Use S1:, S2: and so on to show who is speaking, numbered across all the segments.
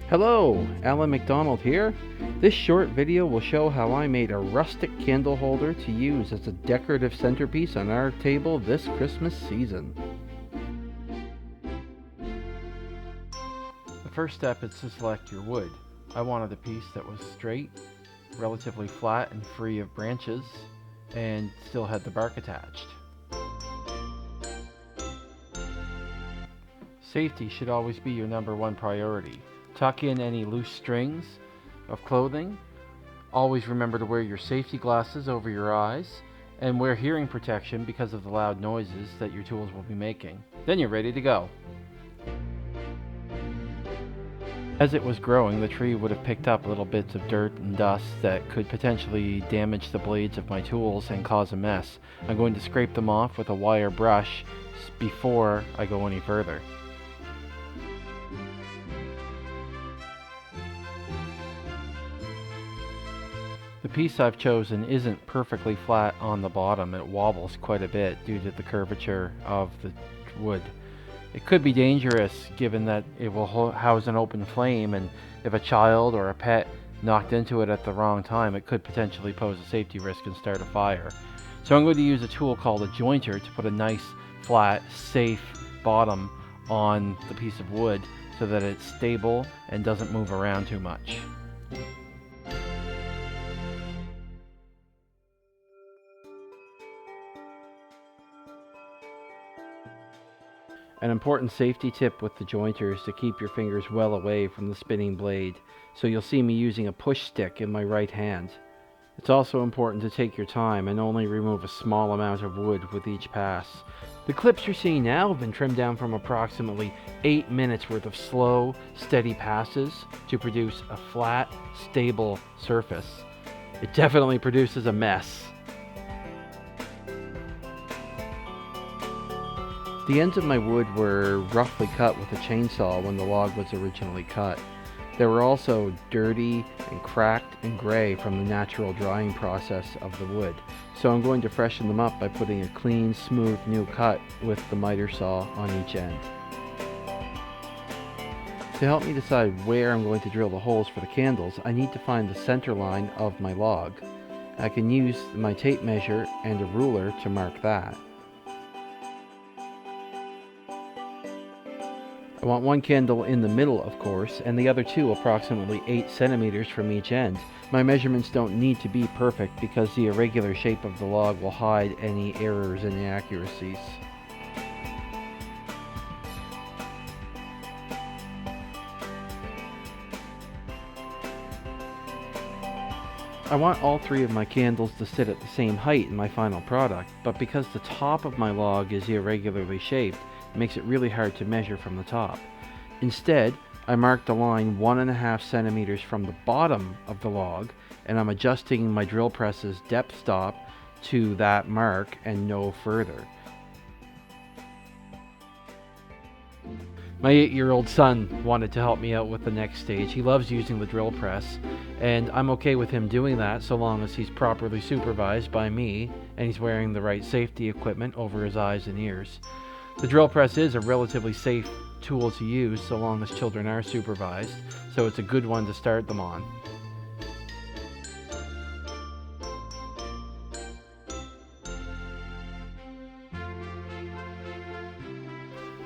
S1: Hello, Alan McDonald here. This short video will show how I made a rustic candle holder to use as a decorative centerpiece on our table this Christmas season. The first step is to select your wood. I wanted a piece that was straight, relatively flat and free of branches, and still had the bark attached. Safety should always be your number one priority. Tuck in any loose strings of clothing. Always remember to wear your safety glasses over your eyes and wear hearing protection because of the loud noises that your tools will be making. Then you're ready to go. As it was growing, the tree would have picked up little bits of dirt and dust that could potentially damage the blades of my tools and cause a mess. I'm going to scrape them off with a wire brush before I go any further. The piece I've chosen isn't perfectly flat on the bottom. It wobbles quite a bit due to the curvature of the wood. It could be dangerous given that it will house an open flame, and if a child or a pet knocked into it at the wrong time, it could potentially pose a safety risk and start a fire. So I'm going to use a tool called a jointer to put a nice, flat, safe bottom on the piece of wood so that it's stable and doesn't move around too much. An important safety tip with the jointer is to keep your fingers well away from the spinning blade, so you'll see me using a push stick in my right hand. It's also important to take your time and only remove a small amount of wood with each pass. The clips you're seeing now have been trimmed down from approximately 8 minutes worth of slow, steady passes to produce a flat, stable surface. It definitely produces a mess. The ends of my wood were roughly cut with a chainsaw when the log was originally cut. They were also dirty and cracked and gray from the natural drying process of the wood, so I'm going to freshen them up by putting a clean, smooth new cut with the miter saw on each end. To help me decide where I'm going to drill the holes for the candles, I need to find the center line of my log. I can use my tape measure and a ruler to mark that. I want one candle in the middle, of course, and the other two approximately 8 centimeters from each end. My measurements don't need to be perfect because the irregular shape of the log will hide any errors and inaccuracies. I want all 3 of my candles to sit at the same height in my final product, but because the top of my log is irregularly shaped, it makes it really hard to measure from the top. Instead, I marked a line 1.5 centimeters from the bottom of the log, and I'm adjusting my drill press's depth stop to that mark and no further. My 8-year-old son wanted to help me out with the next stage. He loves using the drill press, and I'm okay with him doing that so long as he's properly supervised by me and he's wearing the right safety equipment over his eyes and ears. The drill press is a relatively safe tool to use so long as children are supervised, so it's a good one to start them on.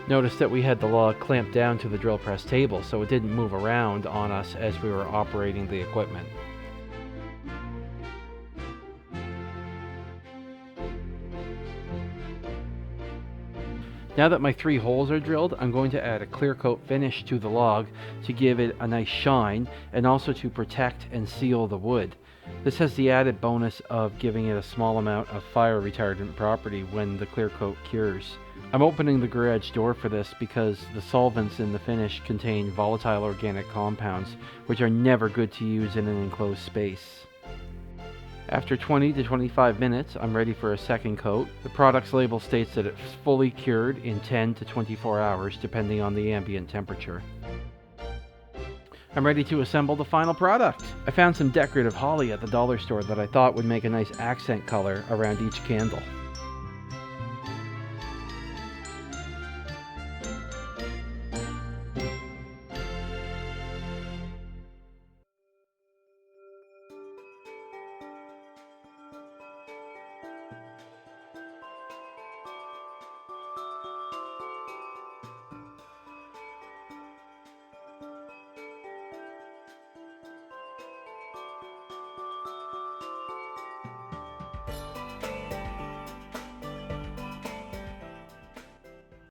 S1: Notice that we had the log clamped down to the drill press table so it didn't move around on us as we were operating the equipment. Now that my 3 holes are drilled, I'm going to add a clear coat finish to the log to give it a nice shine and also to protect and seal the wood. This has the added bonus of giving it a small amount of fire retardant property when the clear coat cures. I'm opening the garage door for this because the solvents in the finish contain volatile organic compounds, which are never good to use in an enclosed space. After 20 to 25 minutes, I'm ready for a second coat. The product's label states that it's fully cured in 10 to 24 hours, depending on the ambient temperature. I'm ready to assemble the final product. I found some decorative holly at the dollar store that I thought would make a nice accent color around each candle.